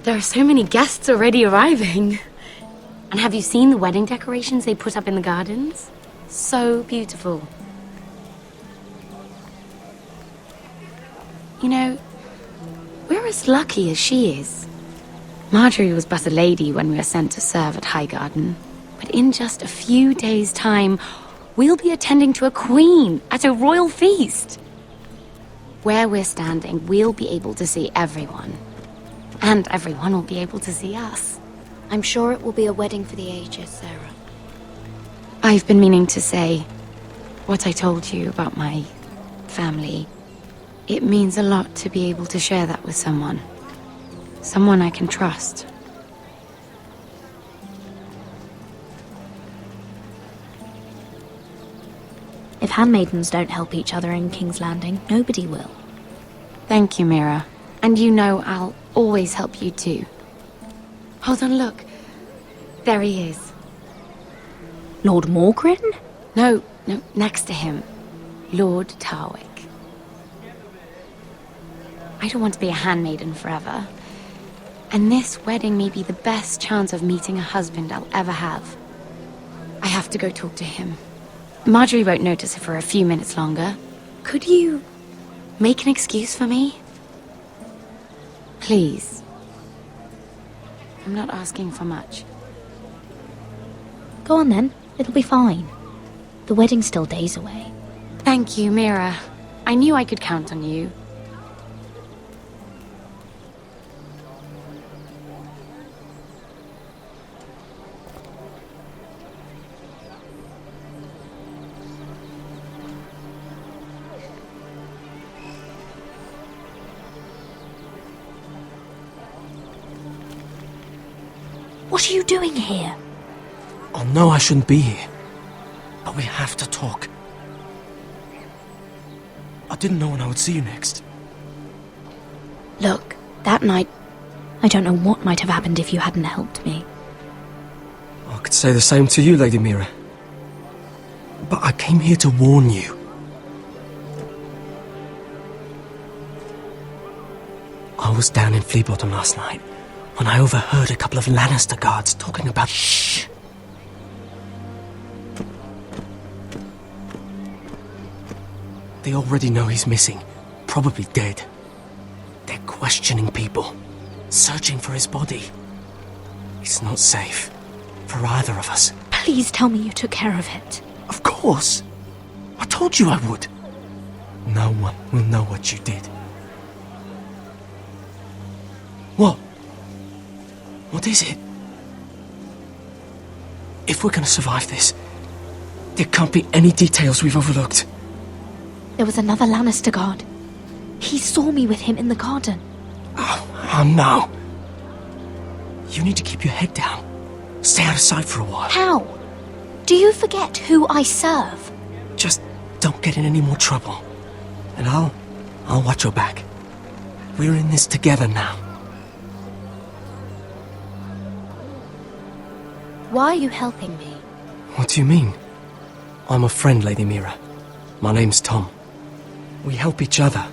There are so many guests already arriving. And have you seen the wedding decorations they put up in the gardens? So beautiful. You know, we're as lucky as she is. Marjorie was but a lady when we were sent to serve at Highgarden. But in just a few days' time, we'll be attending to a queen at a royal feast. Where we're standing, we'll be able to see everyone. And everyone will be able to see us. I'm sure it will be a wedding for the ages, Sarah. I've been meaning to say what I told you about my family. It means a lot to be able to share that with someone. Someone I can trust. If handmaidens don't help each other in King's Landing, nobody will. Thank you, Mira. And you know I'll always help you too. Hold on, look. There he is. Lord Morgrin? No, next to him. Lord Tarwick. I don't want to be a handmaiden forever. And this wedding may be the best chance of meeting a husband I'll ever have. I have to go talk to him. Marjorie won't notice it for a few minutes longer. Could you make an excuse for me? Please. I'm not asking for much. Go on then, it'll be fine. The wedding's still days away. Thank you, Mira. I knew I could count on you. What are you doing here? Oh no, I shouldn't be here. But we have to talk. I didn't know when I would see you next. Look, that night... I don't know what might have happened if you hadn't helped me. I could say the same to you, Lady Mira. But I came here to warn you. I was down in Fleabottom last night when I overheard a couple of Lannister guards talking about... Shh! They already know he's missing, probably dead. They're questioning people, searching for his body. It's not safe for either of us. Please tell me you took care of it. Of course! I told you I would. No one will know what you did. What? What is it? If we're gonna survive this, there can't be any details we've overlooked. There was another Lannister guard. He saw me with him in the garden. Oh no. You need to keep your head down. Stay out of sight for a while. How? Do you forget who I serve? Just don't get in any more trouble. And I'll watch your back. We're in this together now. Why are you helping me? What do you mean? I'm a friend, Lady Mira. My name's Tom. We help each other,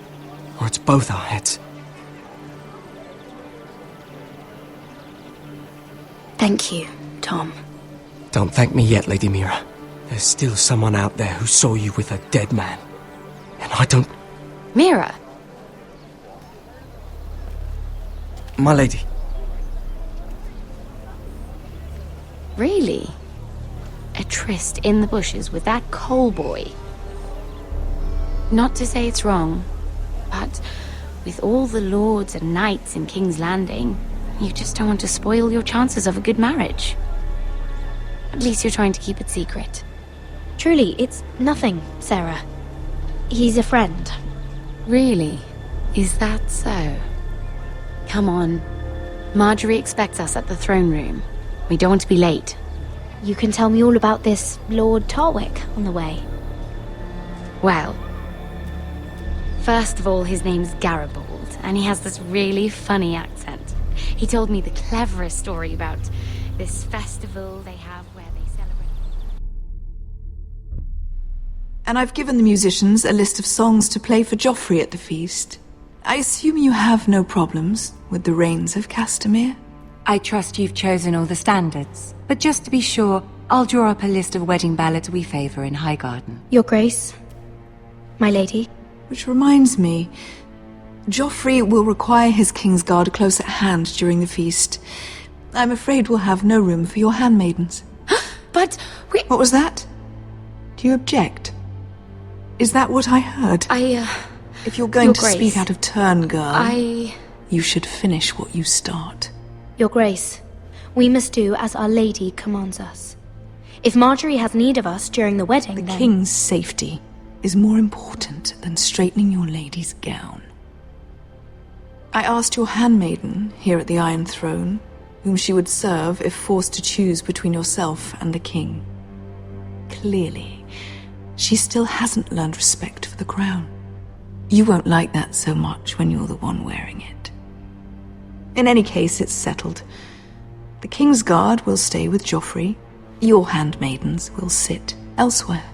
or it's both our heads. Thank you, Tom. Don't thank me yet, Lady Mira. There's still someone out there who saw you with a dead man. And I don't... Mira! My lady. Really? A tryst in the bushes with that coal boy? Not to say it's wrong, but with all the lords and knights in King's Landing, you just don't want to spoil your chances of a good marriage. At least you're trying to keep it secret. Truly, it's nothing, Sarah. He's a friend. Really? Is that so? Come on. Marjorie expects us at the throne room. We don't want to be late. You can tell me all about this Lord Tarwick on the way. Well, first of all, his name's Garibald, and he has this really funny accent. He told me the cleverest story about this festival they have where they celebrate... And I've given the musicians a list of songs to play for Joffrey at the feast. I assume you have no problems with the reigns of Castamere? I trust you've chosen all the standards. But just to be sure, I'll draw up a list of wedding ballads we favor in Highgarden. Your Grace, my lady. Which reminds me, Joffrey will require his Kingsguard close at hand during the feast. I'm afraid we'll have no room for your handmaidens. But we... What was that? Do you object? Is that what I heard? Your If you're going to Grace, speak out of turn, girl, I... you should finish what you start. Your Grace, we must do as Our Lady commands us. If Marjorie has need of us during the wedding, The then... king's safety is more important than straightening your lady's gown. I asked your handmaiden here at the Iron Throne whom she would serve if forced to choose between yourself and the king. Clearly, she still hasn't learned respect for the crown. You won't like that so much when you're the one wearing it. In any case, it's settled. The Kingsguard will stay with Joffrey. Your handmaidens will sit elsewhere.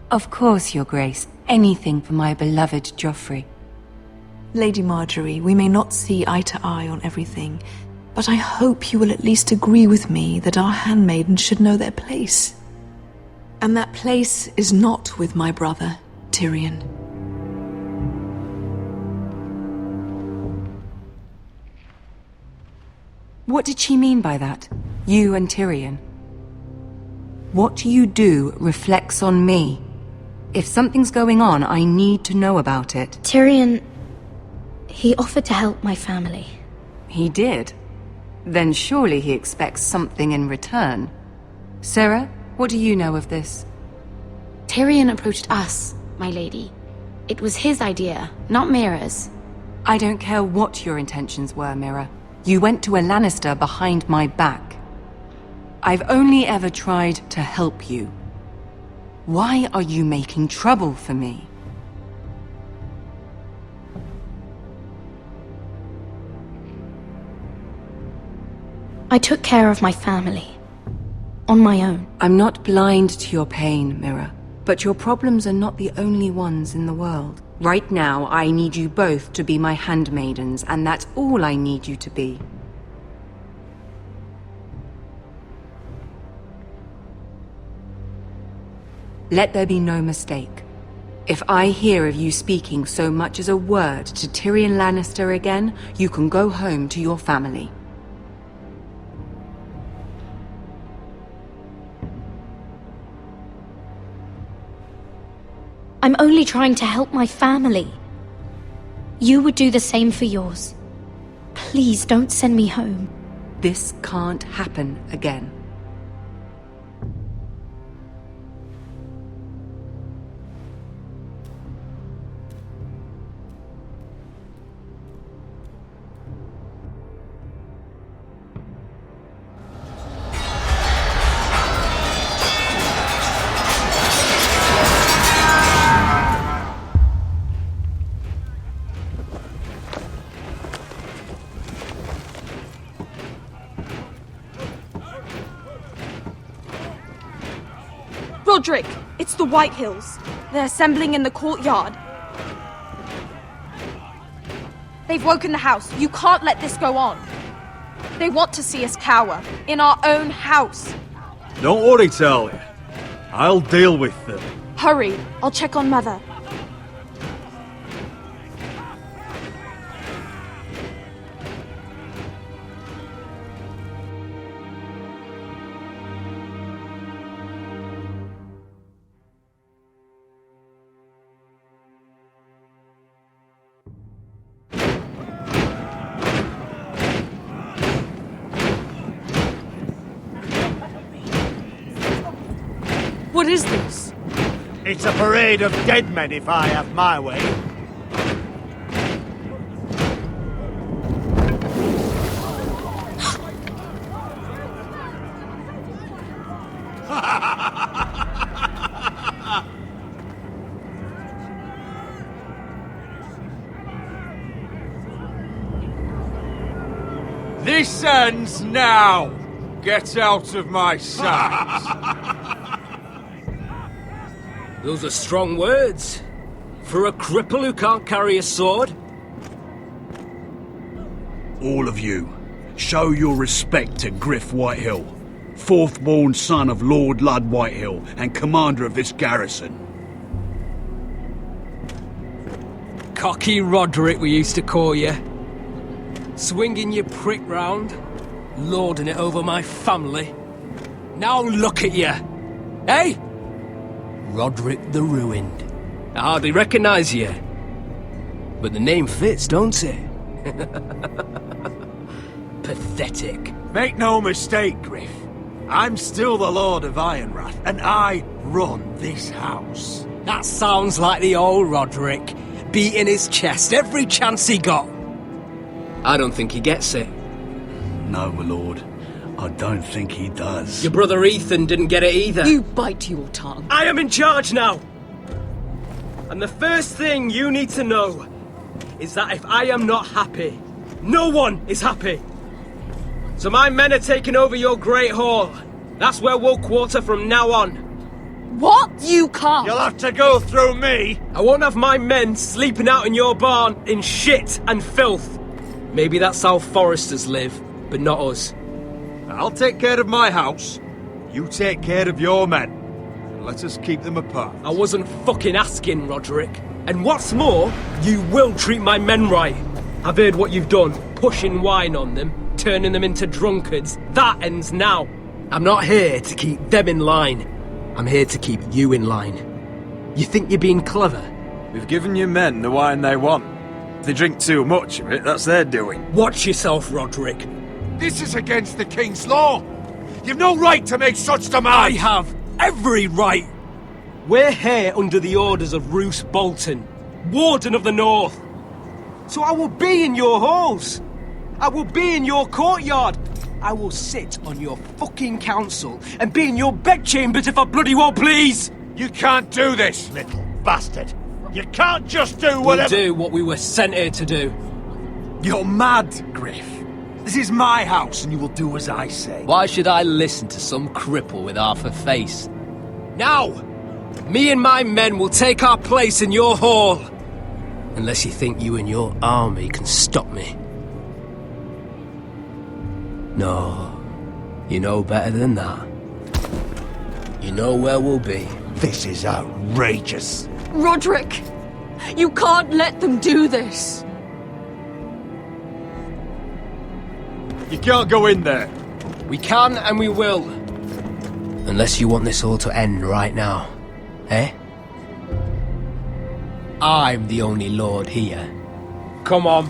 Of course, Your Grace. Anything for my beloved Joffrey. Lady Marjorie, we may not see eye to eye on everything, but I hope you will at least agree with me that our handmaidens should know their place. And that place is not with my brother, Tyrion. What did she mean by that? You and Tyrion? What you do reflects on me. If something's going on, I need to know about it. Tyrion... he offered to help my family. He did? Then surely he expects something in return. Sarah, what do you know of this? Tyrion approached us, my lady. It was his idea, not Mira's. I don't care what your intentions were, Mira. You went to a Lannister behind my back. I've only ever tried to help you. Why are you making trouble for me? I took care of my family. On my own. I'm not blind to your pain, Mira. But your problems are not the only ones in the world. Right now, I need you both to be my handmaidens, and that's all I need you to be. Let there be no mistake. If I hear of you speaking so much as a word to Tyrion Lannister again, you can go home to your family. I'm only trying to help my family. You would do the same for yours. Please don't send me home. This can't happen again. Roderick, it's the White Hills. They're assembling in the courtyard. They've woken the house. You can't let this go on. They want to see us cower. In our own house. Don't worry, Talia. I'll deal with them. Hurry. I'll check on Mother. What is this? It's a parade of dead men if I have my way. This ends now! Get out of my sight! Those are strong words. For a cripple who can't carry a sword? All of you, show your respect to Gryff Whitehill, fourth-born son of Lord Ludd Whitehill and commander of this garrison. Cocky Roderick, we used to call you. Swinging your prick round, lording it over my family. Now look at you, eh? Roderick the Ruined. I hardly recognise you. But the name fits, don't it? Pathetic. Make no mistake, Gryff. I'm still the Lord of Ironrath, and I run this house. That sounds like the old Roderick, beating his chest every chance he got. I don't think he gets it. No, my lord. I don't think he does. Your brother Ethan didn't get it either. You bite your tongue. I am in charge now! And the first thing you need to know is that if I am not happy, no one is happy. So my men are taking over your Great Hall. That's where we'll quarter from now on. What? You can't! You'll have to go through me! I won't have my men sleeping out in your barn in shit and filth. Maybe that's how foresters live, but not us. I'll take care of my house. You take care of your men. And let us keep them apart. I wasn't fucking asking, Roderick. And what's more, you will treat my men right. I've heard what you've done, pushing wine on them, turning them into drunkards. That ends now. I'm not here to keep them in line. I'm here to keep you in line. You think you're being clever? We've given your men the wine they want. If they drink too much of it, that's their doing. Watch yourself, Roderick. This is against the King's law. You've no right to make such demands. I have every right. We're here under the orders of Roose Bolton, Warden of the North. So I will be in your halls. I will be in your courtyard. I will sit on your fucking council and be in your bedchambers if I bloody well please. You can't do this, little bastard. You can't just do whatever... We'll do what we were sent here to do. You're mad, Gryff. This is my house, and you will do as I say. Why should I listen to some cripple with half a face? Now, me and my men will take our place in your hall. Unless you think you and your army can stop me. No, you know better than that. You know where we'll be. This is outrageous. Roderick! You can't let them do this! You can't go in there. We can and we will. Unless you want this all to end right now. Eh? I'm the only lord here. Come on.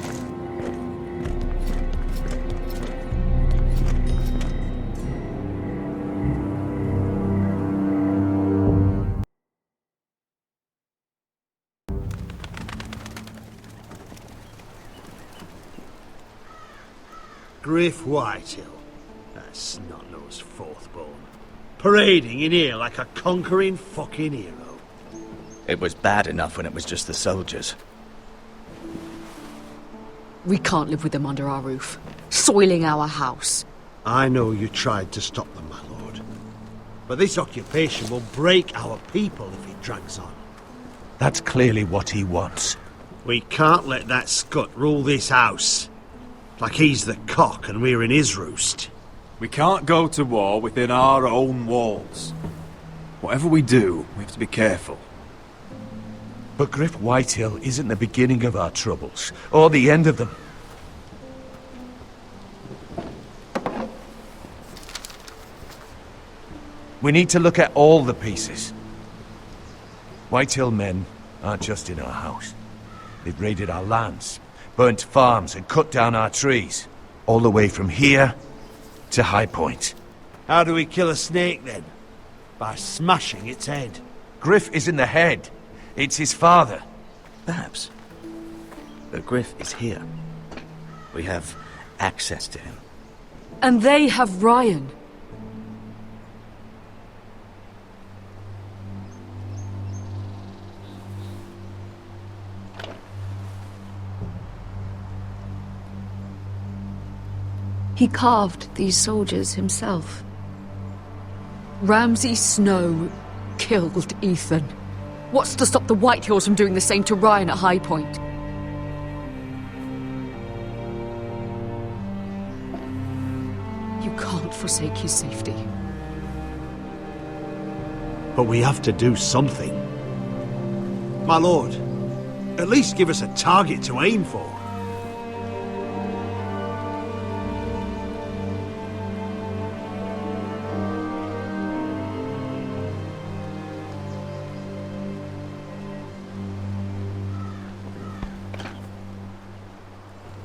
Gryff Whitehill. That snot-nosed fourth-born. Parading in here like a conquering fucking hero. It was bad enough when it was just the soldiers. We can't live with them under our roof, soiling our house. I know you tried to stop them, my lord. But this occupation will break our people if it drags on. That's clearly what he wants. We can't let that scut rule this house. Like he's the cock and we're in his roost. We can't go to war within our own walls. Whatever we do, we have to be careful. But Gryff Whitehill isn't the beginning of our troubles, or the end of them. We need to look at all the pieces. Whitehill men aren't just in our house. They've raided our lands, burnt farms and cut down our trees. All the way from here to High Point. How do we kill a snake then? By smashing its head. Gryff isn't the head. It's his father. Perhaps. But Gryff is here. We have access to him. And they have Ryan. He carved these soldiers himself. Ramsay Snow killed Ethan. What's to stop the Whitehills from doing the same to Ryan at High Point? You can't forsake his safety. But we have to do something. My lord, at least give us a target to aim for.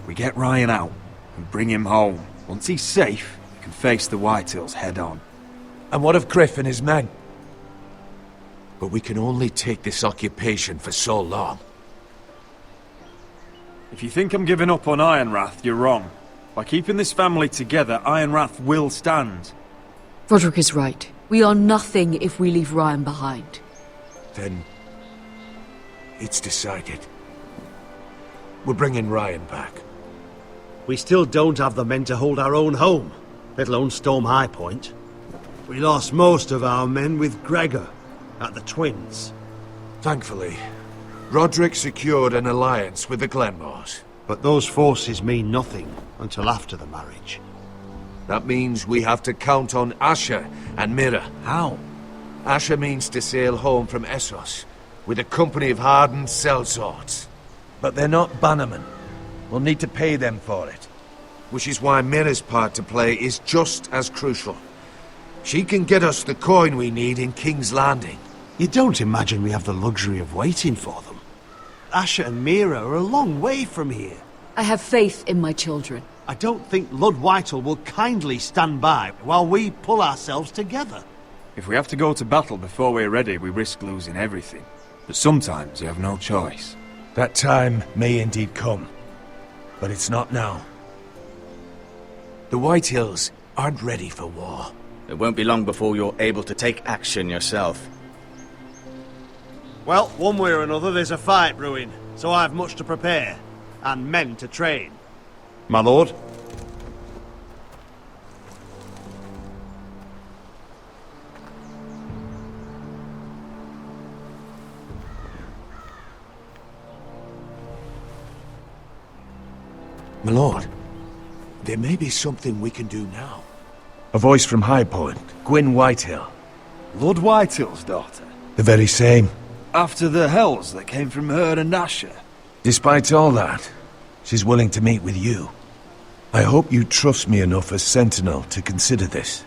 We get Ryan out and bring him home. Once he's safe, we can face the Whitehills head on. And what of Gryff and his men? But we can only take this occupation for so long. If you think I'm giving up on Ironrath, you're wrong. By keeping this family together, Ironrath will stand. Roderick is right. We are nothing if we leave Ryan behind. Then... it's decided. We're bringing Ryan back. We still don't have the men to hold our own home, let alone storm High Point. We lost most of our men with Gregor at the Twins. Thankfully, Roderick secured an alliance with the Glenmores. But those forces mean nothing until after the marriage. That means we have to count on Asher and Mira. How? Asher means to sail home from Essos with a company of hardened sellswords. But they're not bannermen. We'll need to pay them for it. Which is why Mira's part to play is just as crucial. She can get us the coin we need in King's Landing. You don't imagine we have the luxury of waiting for them? Asher and Mira are a long way from here. I have faith in my children. I don't think Lord Whitehall will kindly stand by while we pull ourselves together. If we have to go to battle before we're ready, we risk losing everything. But sometimes you have no choice. That time may indeed come. But it's not now. The Whitehills aren't ready for war. It won't be long before you're able to take action yourself. Well, one way or another there's a fight brewing, so I've much to prepare, and men to train. My lord? My lord, there may be something we can do now. A voice from High Point, Gwyn Whitehill. Lord Whitehill's daughter? The very same. After the hells that came from her and Asher? Despite all that, she's willing to meet with you. I hope you trust me enough as Sentinel to consider this.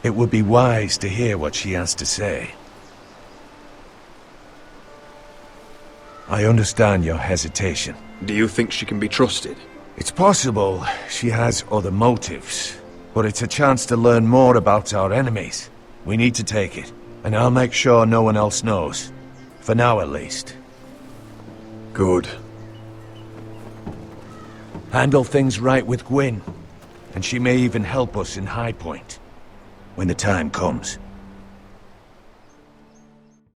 It would be wise to hear what she has to say. I understand your hesitation. Do you think she can be trusted? It's possible she has other motives, but it's a chance to learn more about our enemies. We need to take it, and I'll make sure no one else knows. For now, at least. Good. Handle things right with Gwyn, and she may even help us in High Point when the time comes.